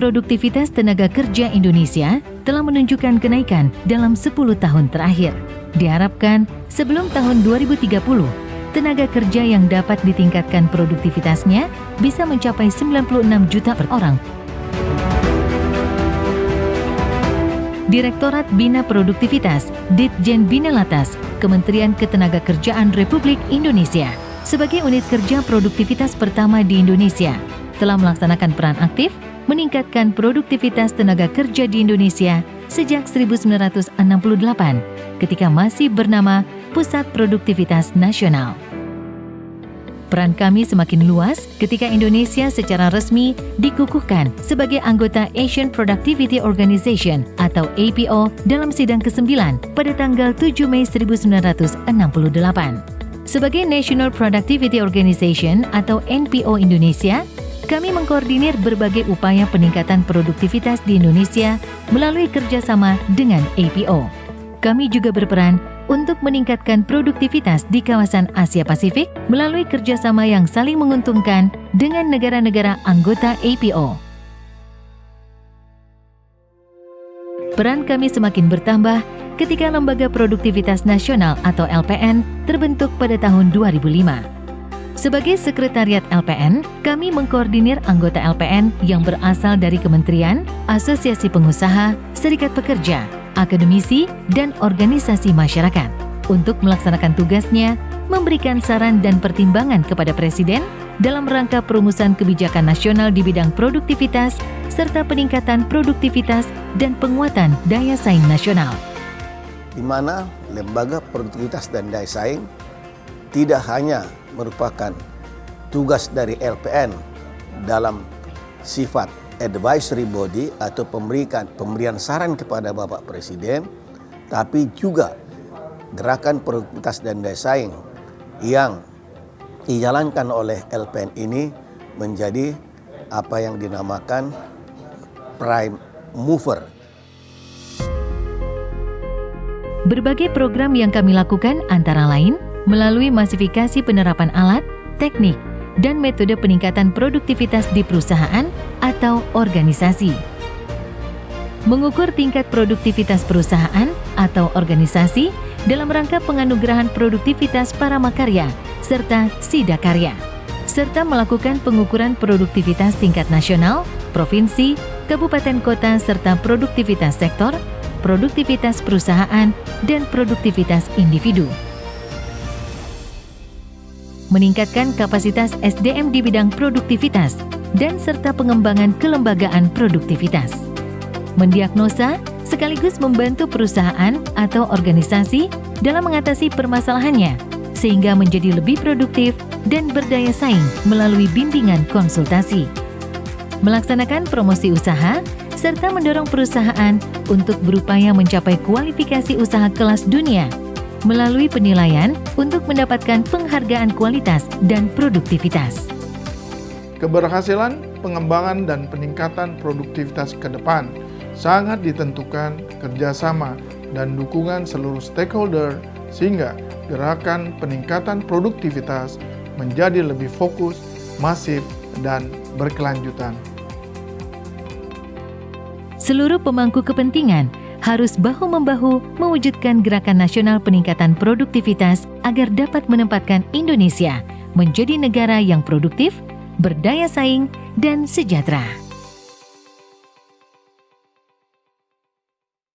produktivitas tenaga kerja Indonesia telah menunjukkan kenaikan dalam 10 tahun terakhir. Diharapkan sebelum tahun 2030, tenaga kerja yang dapat ditingkatkan produktivitasnya bisa mencapai 96 juta per orang. Direktorat Bina Produktivitas, Ditjen Bina Latas, Kementerian Ketenagakerjaan Republik Indonesia, sebagai unit kerja produktivitas pertama di Indonesia, telah melaksanakan peran aktif meningkatkan produktivitas tenaga kerja di Indonesia sejak 1968, ketika masih bernama Pusat Produktivitas Nasional. Peran kami semakin luas ketika Indonesia secara resmi dikukuhkan sebagai anggota Asian Productivity Organization atau APO dalam sidang ke-9 pada tanggal 7 Mei 1968. Sebagai National Productivity Organization atau NPO Indonesia, kami mengkoordinir berbagai upaya peningkatan produktivitas di Indonesia melalui kerjasama dengan APO. Kami juga berperan untuk meningkatkan produktivitas di kawasan Asia Pasifik melalui kerjasama yang saling menguntungkan dengan negara-negara anggota APO. Peran kami semakin bertambah ketika Lembaga Produktivitas Nasional atau LPN terbentuk pada tahun 2005. Sebagai sekretariat LPN, kami mengkoordinir anggota LPN yang berasal dari kementerian, asosiasi pengusaha, serikat pekerja, akademisi, dan organisasi masyarakat untuk melaksanakan tugasnya, memberikan saran dan pertimbangan kepada Presiden dalam rangka perumusan kebijakan nasional di bidang produktivitas serta peningkatan produktivitas dan penguatan daya saing nasional. Di mana lembaga produktivitas dan daya saing tidak hanya merupakan tugas dari LPN dalam sifat advisory body atau pemberian saran kepada Bapak Presiden, tapi juga gerakan produktivitas dan daya saing yang dijalankan oleh LPN ini menjadi apa yang dinamakan prime mover. Berbagai program yang kami lakukan antara lain melalui masifikasi penerapan alat, teknik, dan metode peningkatan produktivitas di perusahaan atau organisasi. Mengukur tingkat produktivitas perusahaan atau organisasi dalam rangka penganugerahan produktivitas para makarya serta sidakarya, serta melakukan pengukuran produktivitas tingkat nasional, provinsi, kabupaten kota serta produktivitas sektor, produktivitas perusahaan, dan produktivitas individu. Meningkatkan kapasitas SDM di bidang produktivitas dan serta pengembangan kelembagaan produktivitas. Mendiagnosa sekaligus membantu perusahaan atau organisasi dalam mengatasi permasalahannya sehingga menjadi lebih produktif dan berdaya saing melalui bimbingan konsultasi. Melaksanakan promosi usaha serta mendorong perusahaan untuk berupaya mencapai kualifikasi usaha kelas dunia melalui penilaian untuk mendapatkan penghargaan kualitas dan produktivitas. Keberhasilan, pengembangan, dan peningkatan produktivitas ke depan sangat ditentukan kerjasama dan dukungan seluruh stakeholder sehingga gerakan peningkatan produktivitas menjadi lebih fokus, masif, dan berkelanjutan. Seluruh pemangku kepentingan harus bahu-membahu mewujudkan gerakan nasional peningkatan produktivitas agar dapat menempatkan Indonesia menjadi negara yang produktif, berdaya saing, dan sejahtera.